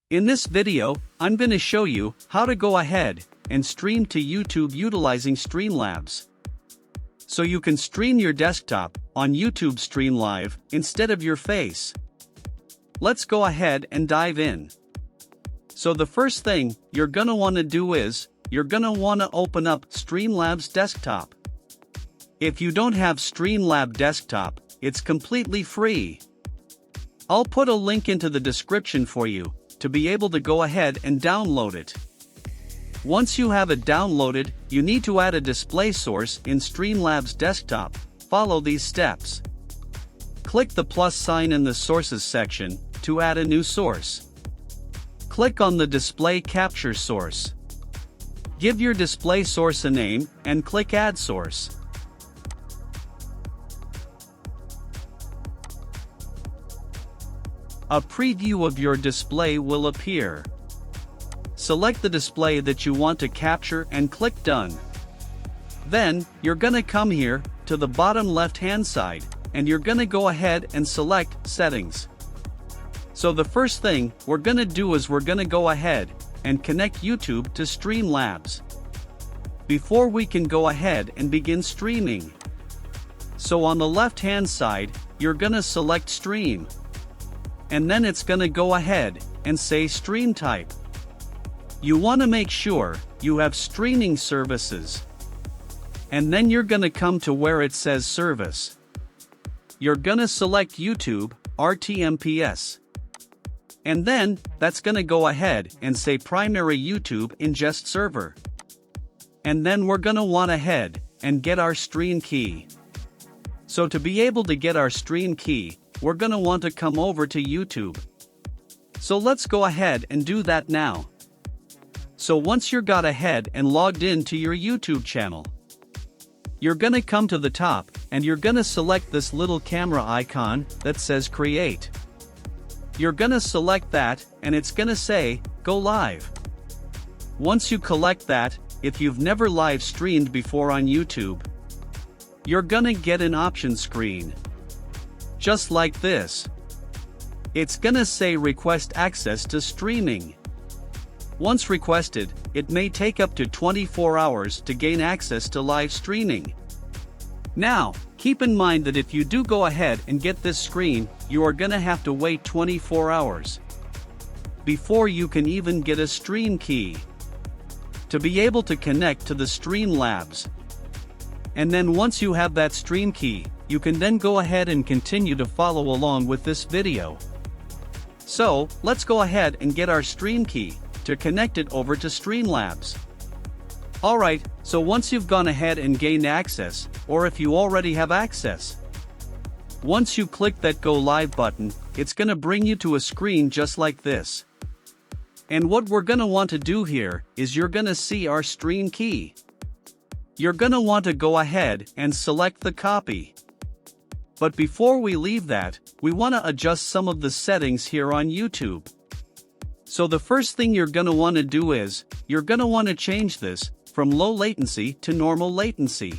In this video, I'm going to show you how to go ahead and stream to YouTube utilizing Streamlabs. So you can stream your desktop on YouTube Stream Live instead of your face. Let's go ahead and dive in. So the first thing you're going to want to do is, you're going to want to open up Streamlabs Desktop. If you don't have Streamlabs Desktop, it's completely free. I'll put a link into the description for you to be able to go ahead and download it. Once you have it downloaded, you need to add a display source in Streamlabs Desktop. Follow these steps. Click the plus sign in the Sources section to add a new source. Click on the Display Capture source. Give your display source a name and click Add Source. A preview of your display will appear. Select the display that you want to capture and click Done. Then, you're gonna come here to the bottom left-hand side, and you're gonna go ahead and select Settings. So the first thing we're gonna do is we're gonna go ahead and connect YouTube to Streamlabs before we can go ahead and begin streaming. So on the left-hand side, you're gonna select Stream. And then it's gonna go ahead and say Stream Type. You want to make sure you have streaming services. And then you're gonna come to where it says Service. You're gonna select YouTube, RTMPS. And then, that's gonna go ahead and say Primary YouTube Ingest Server. And then we're gonna want ahead and get our stream key. So to be able to get our stream key, we're gonna want to come over to YouTube. So let's go ahead and do that now. So once you're got ahead and logged in to your YouTube channel, you're gonna come to the top and you're gonna select this little camera icon that says Create. You're gonna select that and it's gonna say Go Live. Once you collect that, if you've never live streamed before on YouTube, you're gonna get an option screen. Just like this. It's gonna say Request Access to Streaming. Once requested, it may take up to 24 hours to gain access to live streaming. Now, keep in mind that if you do go ahead and get this screen, you are gonna have to wait 24 hours before you can even get a stream key to be able to connect to the Streamlabs. And then once you have that stream key, you can then go ahead and continue to follow along with this video. So, let's go ahead and get our stream key to connect it over to Streamlabs. Alright, so once you've gone ahead and gained access, or if you already have access, once you click that Go Live button, it's gonna bring you to a screen just like this. And what we're gonna want to do here is you're gonna see our stream key. You're gonna want to go ahead and select the copy. But before we leave that, we want to adjust some of the settings here on YouTube. So the first thing you're going to want to do is, you're going to want to change this from low latency to normal latency.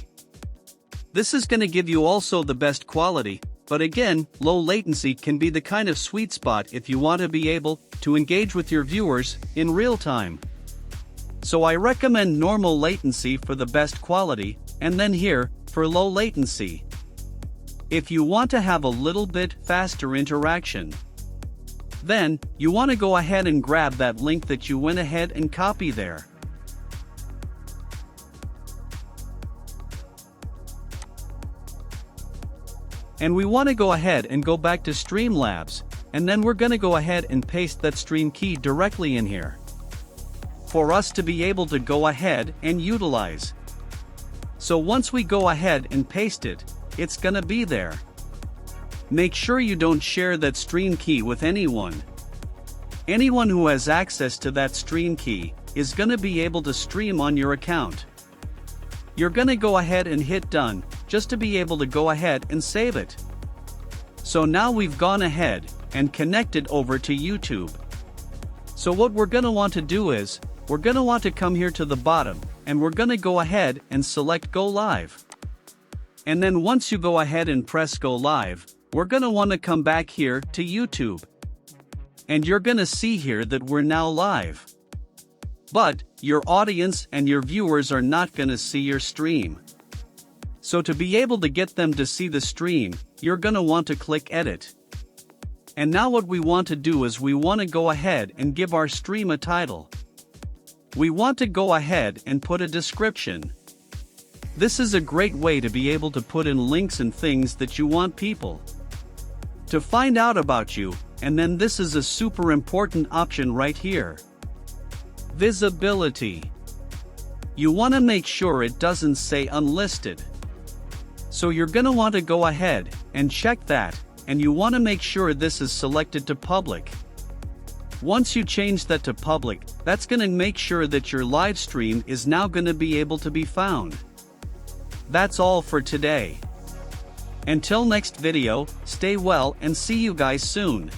This is going to give you also the best quality, but again, low latency can be the kind of sweet spot if you want to be able to engage with your viewers in real time. So I recommend normal latency for the best quality, and then here, for low latency. If you want to have a little bit faster interaction, then you want to go ahead and grab that link that you went ahead and copy there. And we want to go ahead and go back to Streamlabs, and then we're going to go ahead and paste that stream key directly in here for us to be able to go ahead and utilize. So once we go ahead and paste it, it's gonna be there. Make sure you don't share that stream key with anyone. Anyone who has access to that stream key is gonna be able to stream on your account. You're gonna go ahead and hit Done, just to be able to go ahead and save it. So now we've gone ahead and connected over to YouTube. So what we're gonna want to do is, we're gonna want to come here to the bottom, and we're gonna go ahead and select Go Live. And then once you go ahead and press Go Live, we're gonna want to come back here to YouTube. And you're gonna see here that we're now live. But, your audience and your viewers are not gonna see your stream. So to be able to get them to see the stream, you're gonna want to click Edit. And now what we want to do is we want to go ahead and give our stream a title. We want to go ahead and put a description. This is a great way to be able to put in links and things that you want people to find out about you, and then this is a super important option right here. Visibility. You want to make sure it doesn't say unlisted. So you're gonna want to go ahead and check that, and you want to make sure this is selected to public. Once you change that to public, that's gonna make sure that your live stream is now gonna be able to be found. That's all for today. Until next video, stay well and see you guys soon.